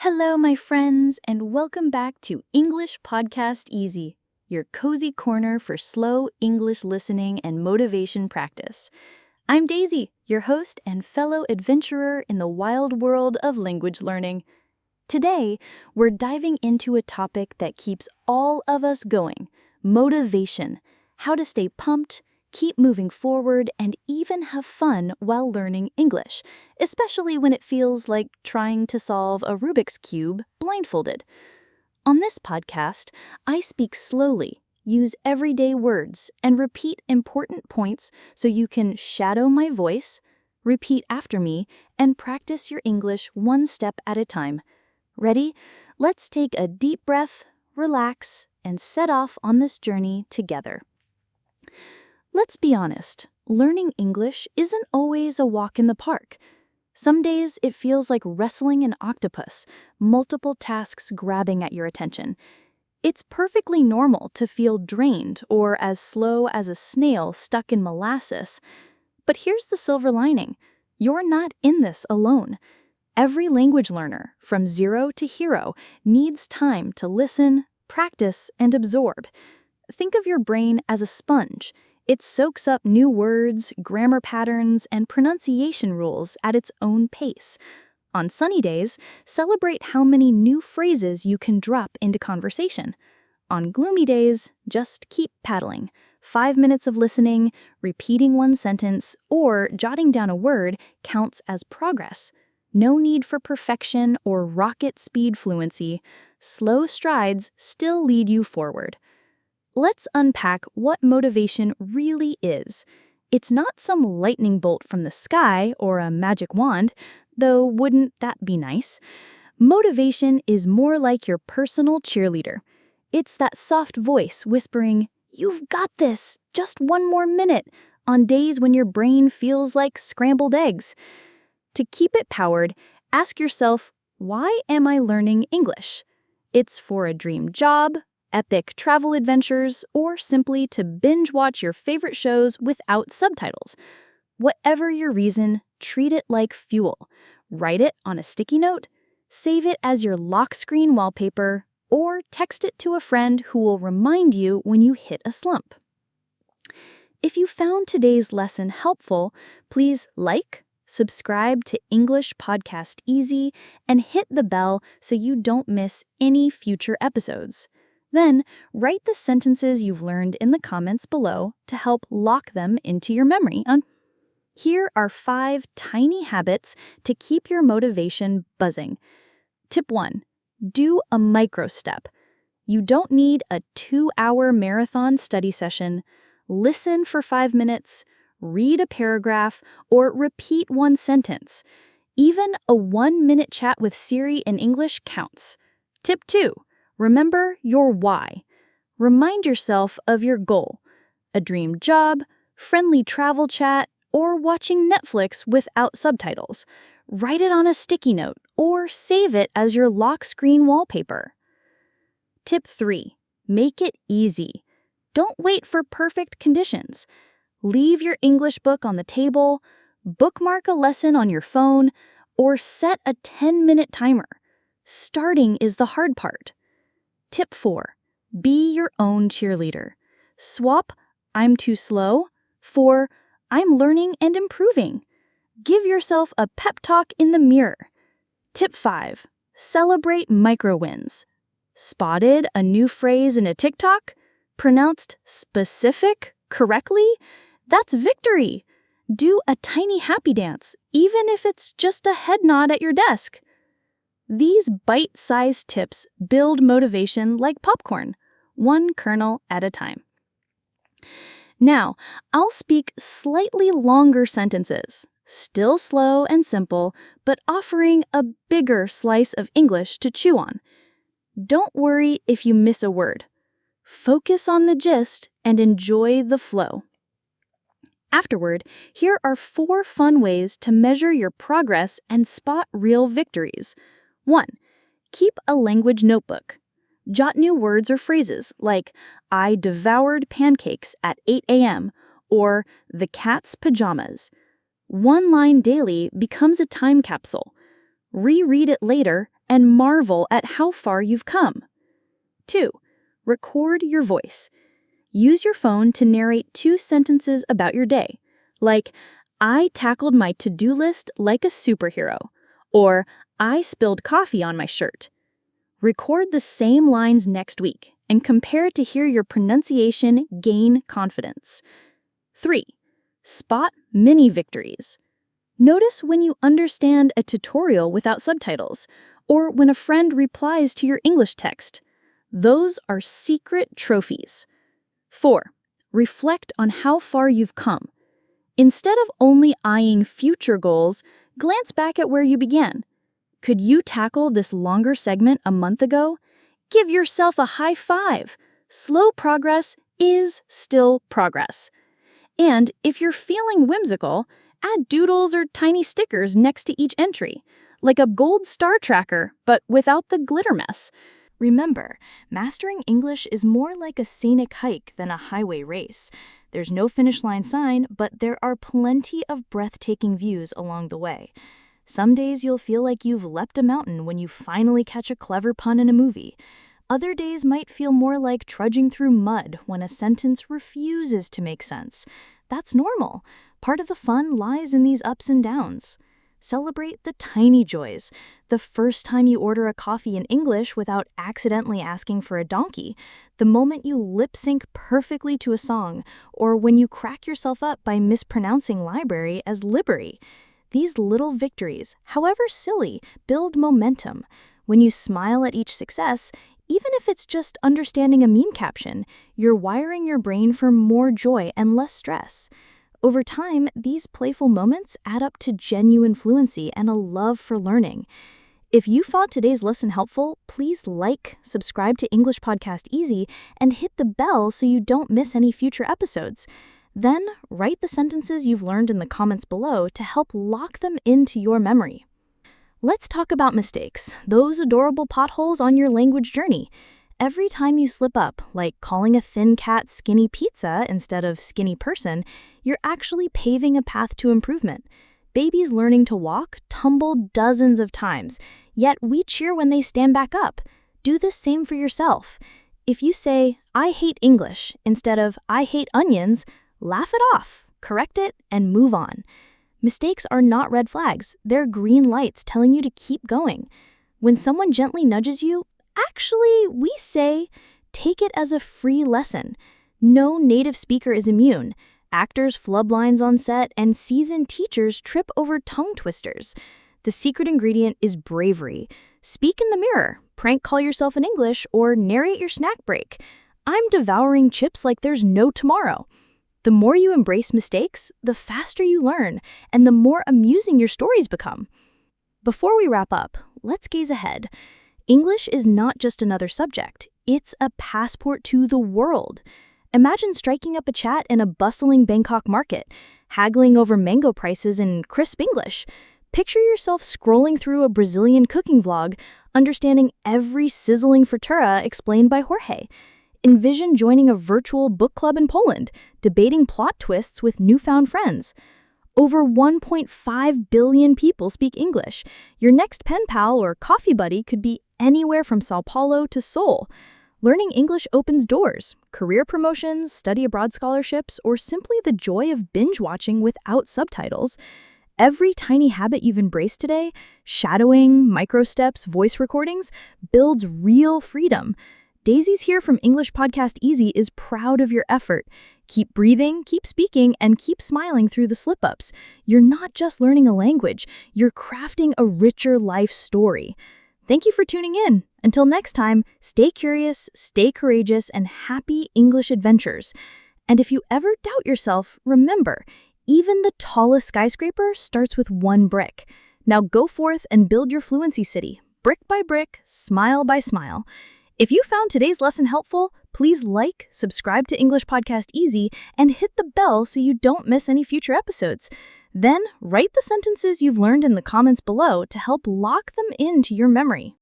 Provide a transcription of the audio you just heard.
Hello, my friends, and welcome back to English Podcast Easy, your cozy corner for slow English listening and motivation practice. I'm Daisy, your host and fellow adventurer in the wild world of language learning. Today, we're diving into a topic that keeps all of us going: motivation, how to stay pumped, keep moving forward, and even have fun while learning English, especially when it feels like trying to solve a Rubik's Cube blindfolded. On this podcast, I speak slowly, use everyday words, and repeat important points so you can shadow my voice, repeat after me, and practice your English one step at a time. Ready? Let's take a deep breath, relax, and set off on this journey together. Let's be honest, learning English isn't always a walk in the park. Some days it feels like wrestling an octopus, multiple tasks grabbing at your attention. It's perfectly normal to feel drained or as slow as a snail stuck in molasses. But here's the silver lining: you're not in this alone. Every language learner, from zero to hero, needs time to listen, practice, and absorb. Think of your brain as a sponge. It soaks up new words, grammar patterns, and pronunciation rules at its own pace. On sunny days, celebrate how many new phrases you can drop into conversation. On gloomy days, just keep paddling. 5 minutes of listening, repeating one sentence, or jotting down a word counts as progress. No need for perfection or rocket speed fluency. Slow strides still lead you forward. Let's unpack what motivation really is. It's not some lightning bolt from the sky or a magic wand, though wouldn't that be nice? Motivation is more like your personal cheerleader. It's that soft voice whispering, "You've got this, just one more minute," on days when your brain feels like scrambled eggs. To keep it powered, ask yourself, why am I learning English? It's for a dream job, epic travel adventures, or simply to binge watch your favorite shows without subtitles. Whatever your reason, treat it like fuel. Write it on a sticky note, save it as your lock screen wallpaper, or text it to a friend who will remind you when you hit a slump. If you found today's lesson helpful, please subscribe to English Podcast Easy, and hit the bell so you don't miss any future episodes. Then, write the sentences you've learned in the comments below to help lock them into your memory. Here are 5 tiny habits to keep your motivation buzzing. Tip 1. Do a micro step. You don't need a 2-hour marathon study session. Listen for 5 minutes, read a paragraph, or repeat one sentence. Even a 1-minute chat with Siri in English counts. Tip 2. Remember your why. Remind yourself of your goal: a dream job, friendly travel chat, or watching Netflix without subtitles. Write it on a sticky note or save it as your lock screen wallpaper. Tip 3. Make it easy. Don't wait for perfect conditions. Leave your English book on the table, bookmark a lesson on your phone, or set a 10-minute timer. Starting is the hard part. Tip 4. Be your own cheerleader. Swap "I'm too slow" for "I'm learning and improving." Give yourself a pep talk in the mirror. Tip 5. Celebrate micro wins. Spotted a new phrase in a TikTok? Pronounced specific correctly? That's victory. Do a tiny happy dance, even if it's just a head nod at your desk. These bite-sized tips build motivation like popcorn, one kernel at a time. Now, I'll speak slightly longer sentences, still slow and simple, but offering a bigger slice of English to chew on. Don't worry if you miss a word. Focus on the gist and enjoy the flow. Afterward, here are 4 fun ways to measure your progress and spot real victories. 1. Keep a language notebook. Jot new words or phrases like "I devoured pancakes at 8 a.m." or "the cat's pajamas." One line daily becomes a time capsule. Reread it later and marvel at how far you've come. 2. Record your voice. Use your phone to narrate 2 sentences about your day, like, I tackled my to-do list like a superhero, or I spilled coffee on my shirt. Record the same lines next week and compare it to hear your pronunciation gain confidence. 3. Spot mini victories. Notice when you understand a tutorial without subtitles, or when a friend replies to your English text. Those are secret trophies. 4. Reflect on how far you've come. Instead of only eyeing future goals, glance back at where you began. Could you tackle this longer segment a month ago? Give yourself a high five. Slow progress is still progress. And if you're feeling whimsical, add doodles or tiny stickers next to each entry, like a gold star tracker, but without the glitter mess. Remember, mastering English is more like a scenic hike than a highway race. There's no finish line sign, but there are plenty of breathtaking views along the way. Some days you'll feel like you've leapt a mountain when you finally catch a clever pun in a movie. Other days might feel more like trudging through mud when a sentence refuses to make sense. That's normal. Part of the fun lies in these ups and downs. Celebrate the tiny joys. The first time you order a coffee in English without accidentally asking for a donkey, the moment you lip-sync perfectly to a song, or when you crack yourself up by mispronouncing library as library. These little victories, however silly, build momentum. When you smile at each success, even if it's just understanding a meme caption, you're wiring your brain for more joy and less stress. Over time, these playful moments add up to genuine fluency and a love for learning. If you found today's lesson helpful, please like, subscribe to English Podcast Easy, and hit the bell so you don't miss any future episodes. Then, write the sentences you've learned in the comments below to help lock them into your memory. Let's talk about mistakes, those adorable potholes on your language journey. Every time you slip up, like calling a thin cat skinny pizza instead of skinny person, you're actually paving a path to improvement. Babies learning to walk tumble dozens of times, yet we cheer when they stand back up. Do the same for yourself. If you say, I hate English, instead of I hate onions, laugh it off, correct it, and move on. Mistakes are not red flags, they're green lights telling you to keep going. When someone gently nudges you, actually, we say, take it as a free lesson. No native speaker is immune. Actors flub lines on set, and seasoned teachers trip over tongue twisters. The secret ingredient is bravery. Speak in the mirror, prank call yourself in English, or narrate your snack break. I'm devouring chips like there's no tomorrow. The more you embrace mistakes, the faster you learn, and the more amusing your stories become. Before we wrap up, let's gaze ahead. English is not just another subject, it's a passport to the world. Imagine striking up a chat in a bustling Bangkok market, haggling over mango prices in crisp English. Picture yourself scrolling through a Brazilian cooking vlog, understanding every sizzling fritura explained by Jorge. Envision joining a virtual book club in Poland, debating plot twists with newfound friends. Over 1.5 billion people speak English. Your next pen pal or coffee buddy could be anywhere from Sao Paulo to Seoul. Learning English opens doors, career promotions, study abroad scholarships, or simply the joy of binge watching without subtitles. Every tiny habit you've embraced today, shadowing, micro steps, voice recordings, builds real freedom. Daisy's here from English Podcast Easy is proud of your effort. Keep breathing, keep speaking, and keep smiling through the slip-ups. You're not just learning a language, you're crafting a richer life story. Thank you for tuning in. Until next time, stay curious, stay courageous, and happy English adventures. And if you ever doubt yourself, remember, even the tallest skyscraper starts with one brick. Now go forth and build your fluency city, brick by brick, smile by smile. If you found today's lesson helpful, please like, subscribe to English Podcast Easy, and hit the bell so you don't miss any future episodes. Then, write the sentences you've learned in the comments below to help lock them into your memory.